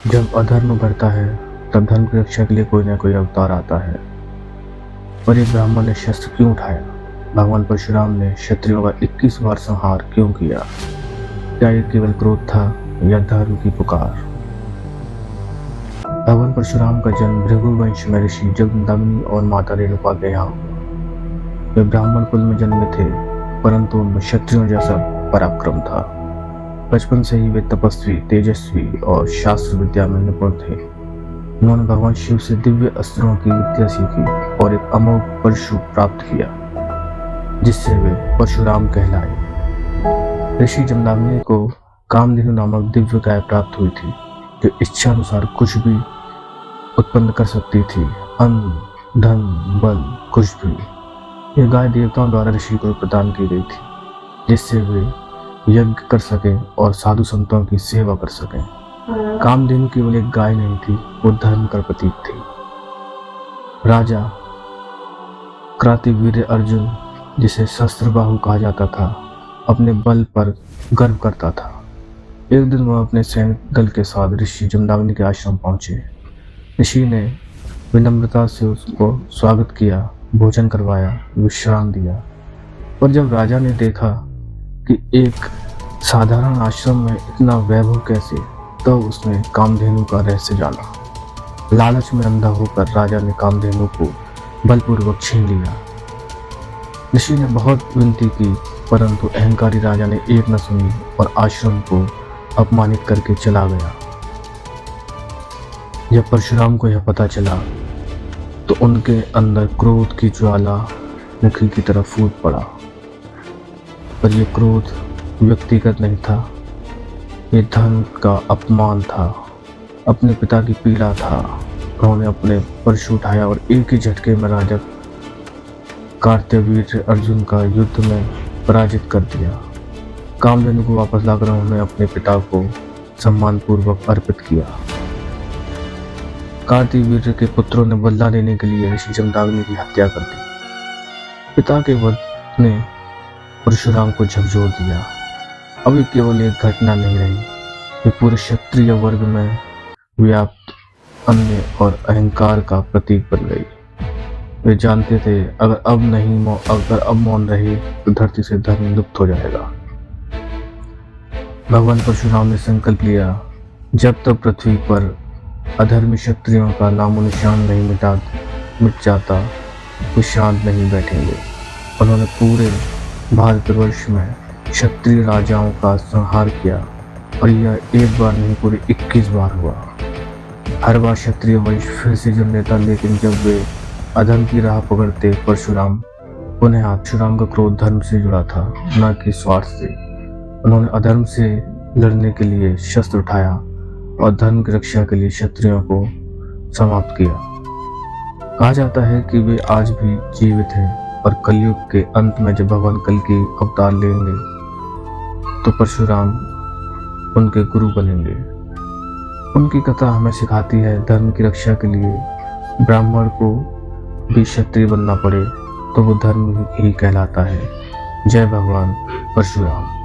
जब अधर्म बढ़ता है तब धर्म की रक्षा के लिए कोई ना कोई अवतार आता है। पर ये ब्राह्मण ने शस्त्र क्यों उठाया? भगवान परशुराम ने क्षत्रियों का 21 बार संहार क्यों किया? क्या ये केवल क्रोध था या धर्म की पुकार? भगवान परशुराम का जन्म भृगु वंश में ऋषि जमदग्नि और माता रेणुका के यहाँ हुआ। वे ब्राह्मण कुल में जन्मे थे, परंतु उनमें क्षत्रियों जैसा पराक्रम था। बचपन से ही वे तपस्वी, तेजस्वी और शास्त्र विद्या में निपुण थे। उन्होंने भगवान शिव से दिव्य अस्त्रों की विद्या सीखी और एक अमोघ परशु प्राप्त किया, जिससे वे परशुराम कहलाए। ऋषि जमदग्नि को कामधेनु नामक दिव्य गाय प्राप्त हुई थी, जो इच्छा अनुसार कुछ भी उत्पन्न कर सकती थी, अन्न, धन, बल, कुछ भी। यह गाय देवताओं द्वारा ऋषि को प्रदान की गई थी, जिससे वे यज्ञ कर सके और साधु संतों की सेवा कर सके। कामधेनु केवल एक गाय नहीं थी, वो धर्म का प्रतीक थी। राजा क्रातिवीर्य अर्जुन, जिसे शस्त्रबाहु कहा जाता था, अपने बल पर गर्व करता था। एक दिन वह अपने सैनिक दल के साथ ऋषि जमदग्नि के आश्रम पहुंचे। ऋषि ने विनम्रता से उसको स्वागत किया, भोजन करवाया, विश्राम दिया। पर जब राजा ने देखा कि एक साधारण आश्रम में इतना वैभव कैसे, तो उसने कामधेनु का रहस्य जाना। लालच में अंधा होकर राजा ने कामधेनु को बलपूर्वक छीन लिया। ऋषि ने बहुत विनती की, परंतु अहंकारी राजा ने एक न सुनी और आश्रम को अपमानित करके चला गया। जब परशुराम को यह पता चला तो उनके अंदर क्रोध की ज्वाला मुखी की तरफ फूट पड़ा। पर यह क्रोध व्यक्तिगत नहीं था, ये धर्म का अपमान था, अपने पिता की पीड़ा था। उन्होंने अपने परशु उठाया और एक ही झटके में राजा कार्तवीर्य अर्जुन का युद्ध में पराजित कर दिया। कामधेनु को वापस लाकर उन्होंने अपने पिता को सम्मानपूर्वक अर्पित किया। कार्तवीर्य के पुत्रों ने बदला लेने के लिए ऋषि जमदग्नि की हत्या कर दी। पिता के वध ने परशुराम को झकझोर दिया। अब ये केवल एक घटना नहीं रही, ये पूरे क्षत्रिय वर्ग में व्याप्त अन्य और अहंकार का प्रतीक बन गई। वे जानते थे अगर अब मौन रहे तो धरती से धर्म लुप्त हो जाएगा। भगवान परशुराम ने संकल्प लिया, जब तक पृथ्वी पर अधर्मी क्षत्रियों का नामो निशान नहीं मिट जाता, वे शांत नहीं बैठेंगे। उन्होंने पूरे भारतवर्ष में क्षत्रिय राजाओं का संहार किया और यह एक बार नहीं, पूरे 21 बार हुआ। हर बार क्षत्रिय वंश फिर से जन्म लेता, लेकिन जब वे अधर्म की राह पकड़ते परशुराम का क्रोध धर्म से जुड़ा था, न कि स्वार्थ से। उन्होंने अधर्म से लड़ने के लिए शस्त्र उठाया और धर्म की रक्षा के लिए क्षत्रियों को समाप्त किया। कहा जाता है कि वे आज भी जीवित हैं और कलयुग के अंत में जब भगवान कल्कि अवतार लेंगे तो परशुराम उनके गुरु बनेंगे। उनकी कथा हमें सिखाती है, धर्म की रक्षा के लिए ब्राह्मण को भी क्षत्रिय बनना पड़े तो वो धर्म ही कहलाता है। जय भगवान परशुराम।